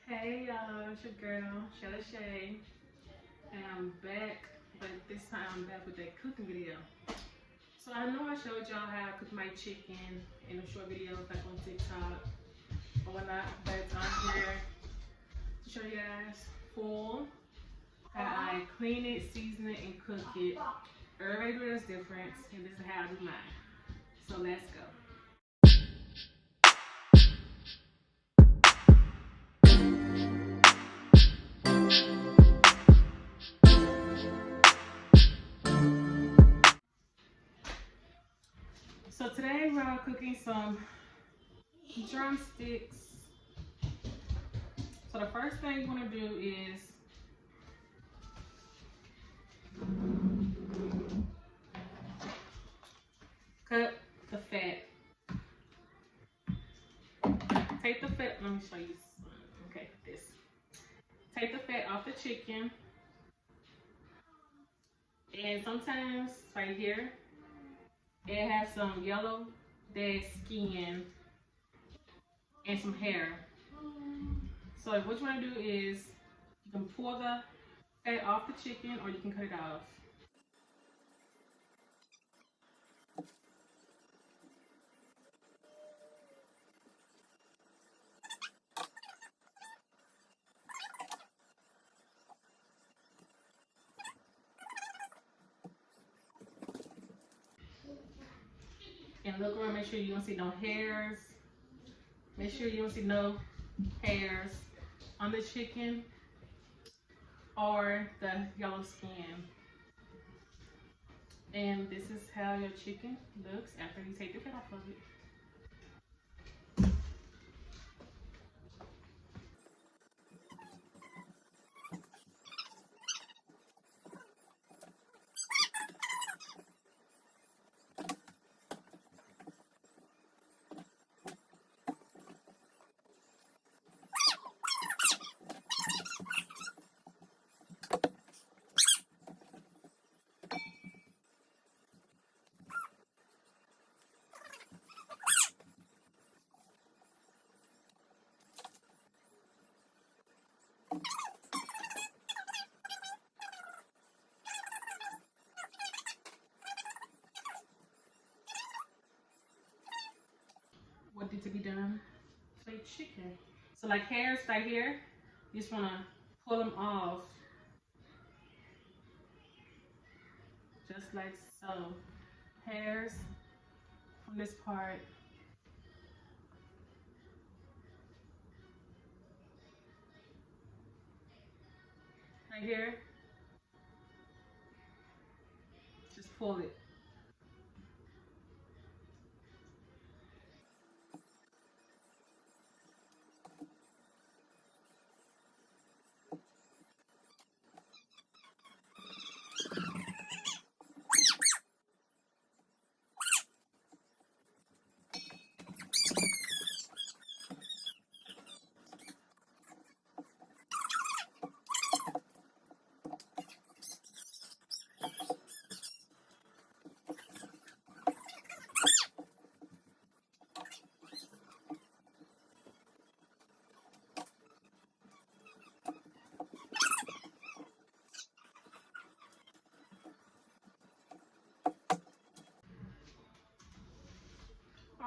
Hey y'all, it's your girl, Shelly Shay, and I'm back, but this time I'm back with a cooking video. So I know I showed y'all how I cook my chicken in a short video like on TikTok or whatnot, but I'm here to show you guys full how I clean it, season it, and cook it. Everybody do this different, and this is how I do mine. So let's go. So today we're cooking some drumsticks. So the first thing you want to do is cut the fat. Take the fat, let me show you. Okay, this. Take the fat off the chicken. And sometimes right here, it has some yellow dead skin and some hair. So what you want to do is you can pull the fat off the chicken or you can cut it off. And look around, make sure you don't see no hairs. Make sure you don't see no hairs on the chicken or the yellow skin. And this is how your chicken looks after you take the fat off of it. What needs to be done to a chicken? So like hairs right here, you just want to pull them off. Just like so. Hairs from this part. Right here. Just pull it.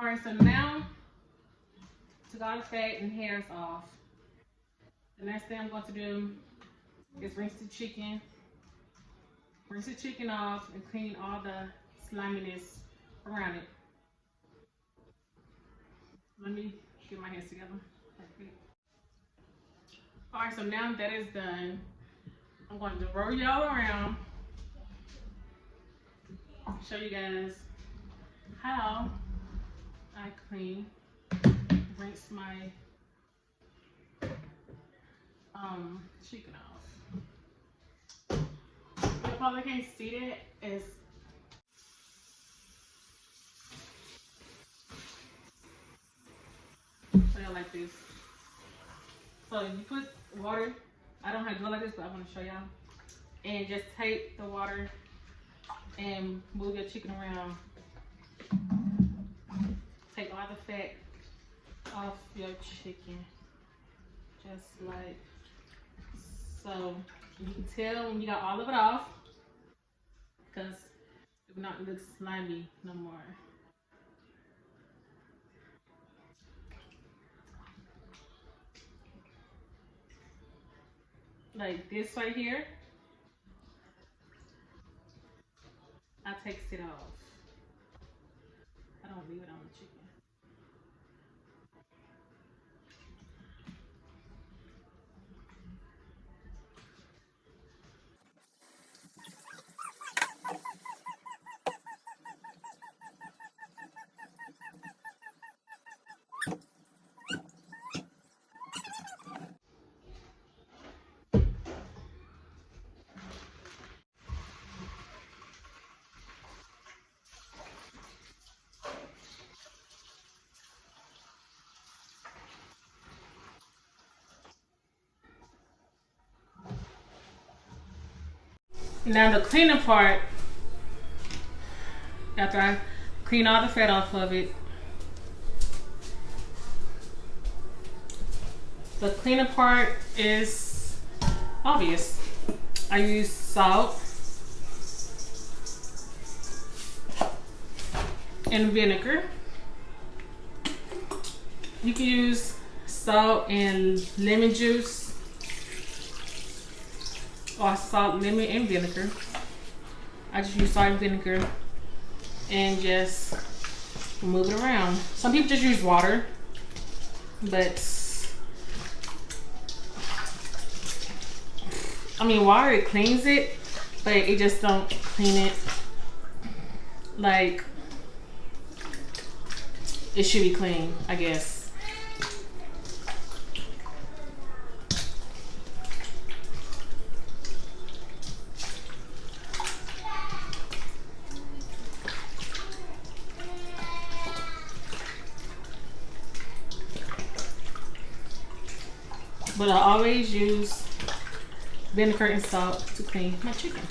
Alright, so now took all the fat and hairs off. The next thing I'm going to do is rinse the chicken. Rinse the chicken off and clean all the sliminess around it. Let me get my hands together. Alright, so now that is done, I'm going to roll y'all around, show you guys how I clean, rinse my chicken off. You probably can't see that as so like this. So you put water. I don't have to go like this, but I want to show y'all. And just take the water and move your chicken around. Take all the fat off your chicken. Just like so. You can tell when you got all of it off, because it will not look slimy no more. Like this right here, I take it off. I don't leave it on the chicken. Now the cleaning part, after I clean all the fat off of it, the cleaning part is obvious. I use salt and vinegar. You can use salt and lemon juice, or salt, lemon, and vinegar. I just use salt and vinegar and just move it around. Some people just use water, but I mean, water, it cleans it, but it just don't clean it like it should be clean, I guess. But I always use vinegar and salt to clean my chicken.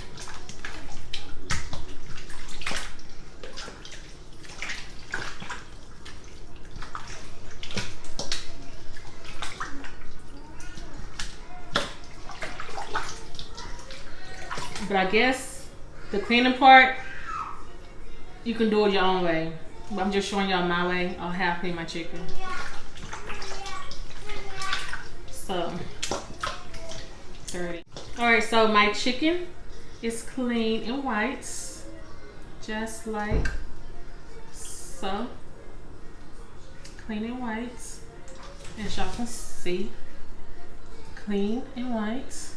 But I guess the cleaning part, you can do it your own way. But I'm just showing y'all my way on how I clean my chicken. So, dirty. Alright, so my chicken is clean and white, just like so. Clean and white, as y'all can see, clean and white.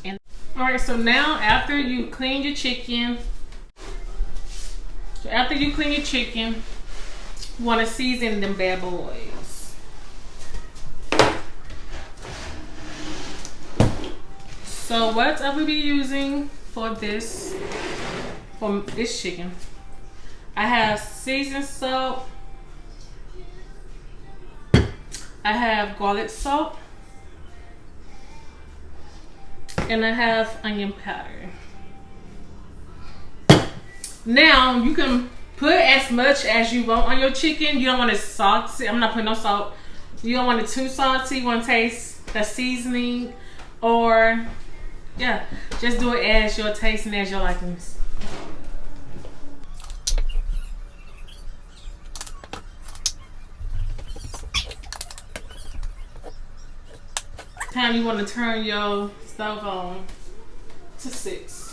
And alright, so now after you clean your chicken, you want to season them bad boys. So what I will be using for this chicken, I have seasoned salt, I have garlic salt, and I have onion powder. Now you can put as much as you want on your chicken. You don't want it salty. I'm not putting no salt. You don't want it too salty. You want to taste the seasoning, or yeah, just do it as your taste and as your likings. Time you want to turn your stove on to 6.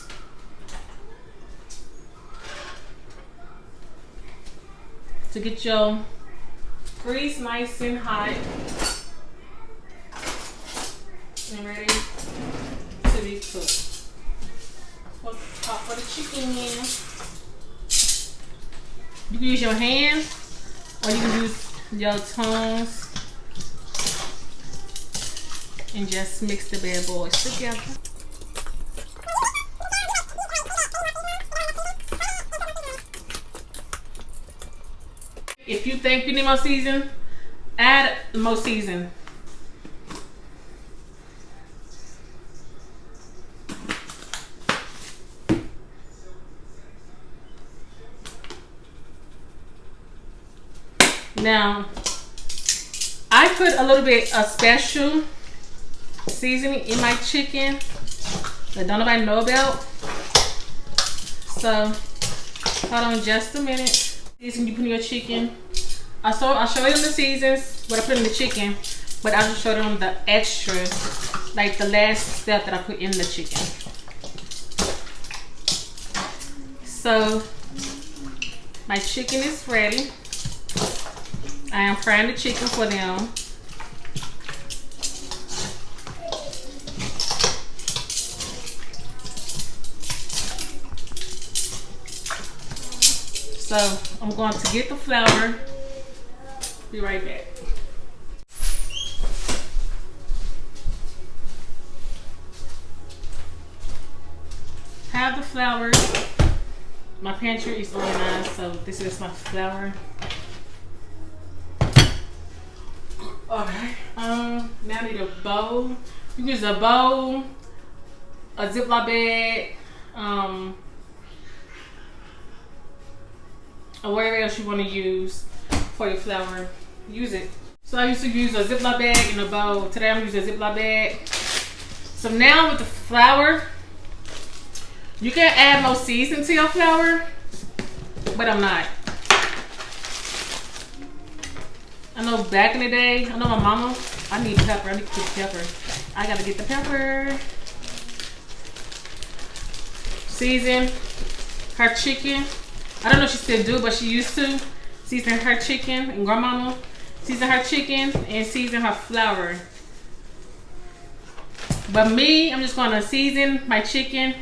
To get your grease nice and hot and ready to be cooked. Pop for the chicken in. You can use your hand or you can use your tongs and just mix the bad boys together. If you think you need more season, add more season. Now, I put a little bit of special seasoning in my chicken that don't nobody know about. So, hold on just a minute. Season you put in your chicken. I'll show you the seasons, what I put in the chicken, but I'll just show them the extras, like the last step that I put in the chicken. So, my chicken is ready. I am frying the chicken for them. So, I'm going to get the flour. Be right back. Have the flour. My pantry is organized, so this is my flour. Alright. Now I need a bowl. You can use a bowl, a Ziploc bag, or whatever else you want to use for your flour. Use it. So I used to use a Ziploc bag and a bowl. Today I'm using a Ziploc bag. So now with the flour, you can add more seasoning to your flour, but I'm not. I know back in the day, I know my mama, I need pepper. I need to get pepper. I gotta get the pepper. Season her chicken. I don't know if she still do, but she used to season her chicken, and grandmama season her chicken and season her flour. But me, I'm just gonna season my chicken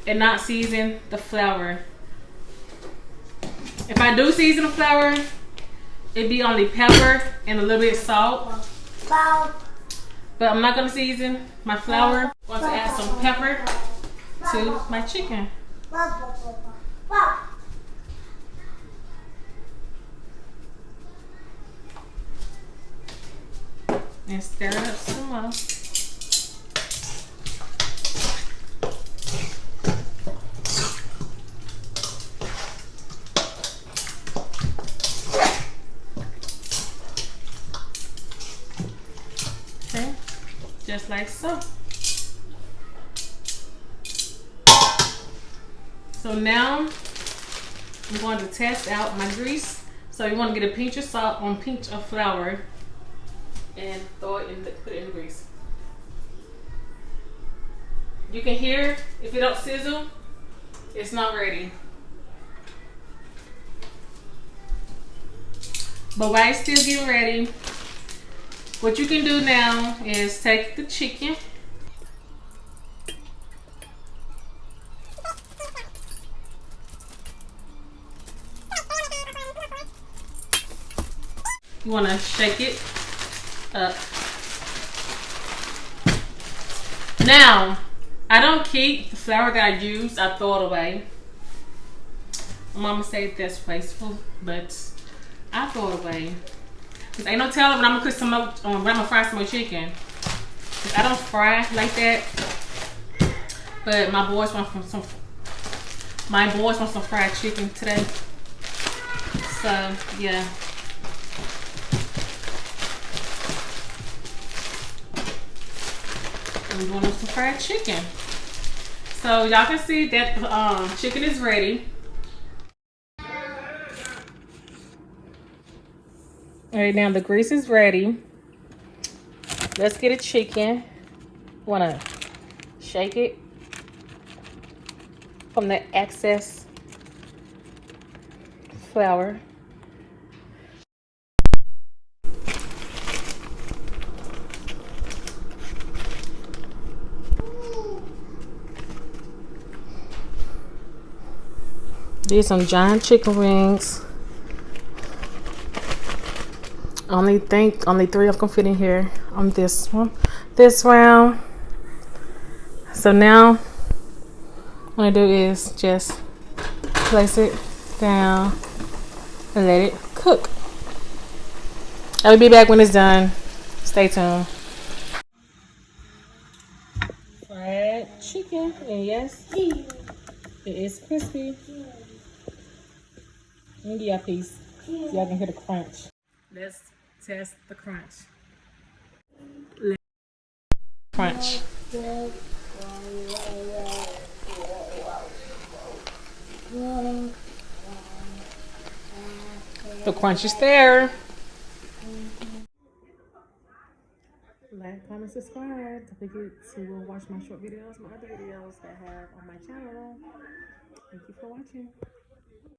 and not season the flour. If I do season the flour, it'd be only pepper and a little bit of salt. But I'm not gonna season my flour. I'm going to add some pepper to my chicken. And stir it up some more. Okay, just like so. So now I'm going to test out my grease. So you want to get a pinch of salt on a pinch of flour and throw it in put it in the grease. You can hear if it don't sizzle, it's not ready. But while it's still getting ready, what you can do now is take the chicken. You want to shake it up. Now, I don't keep the flour that I use, I throw it away. Mama said that's wasteful, but I throw it away. Cause ain't no telling when I'm gonna cook some more, when I'm gonna fry some more chicken. Cause I don't fry like that. But my boys want some fried chicken today. So yeah. I'm doing some fried chicken. So y'all can see that the chicken is ready. All right, now the grease is ready. Let's get a chicken. Wanna shake it from the excess flour. These some giant chicken wings. Only 3 of them fit in here on this one, this round. So now what I do is just place it down and let it cook. I'll be back when it's done. Stay tuned. Fried chicken, and yes, it is crispy. Let me give y'all a piece so y'all can hear the crunch. Let's test the crunch. Crunch. The crunch is there. Like, comment, subscribe. Don't forget to watch my short videos, my other videos that I have on my channel. Thank you for watching.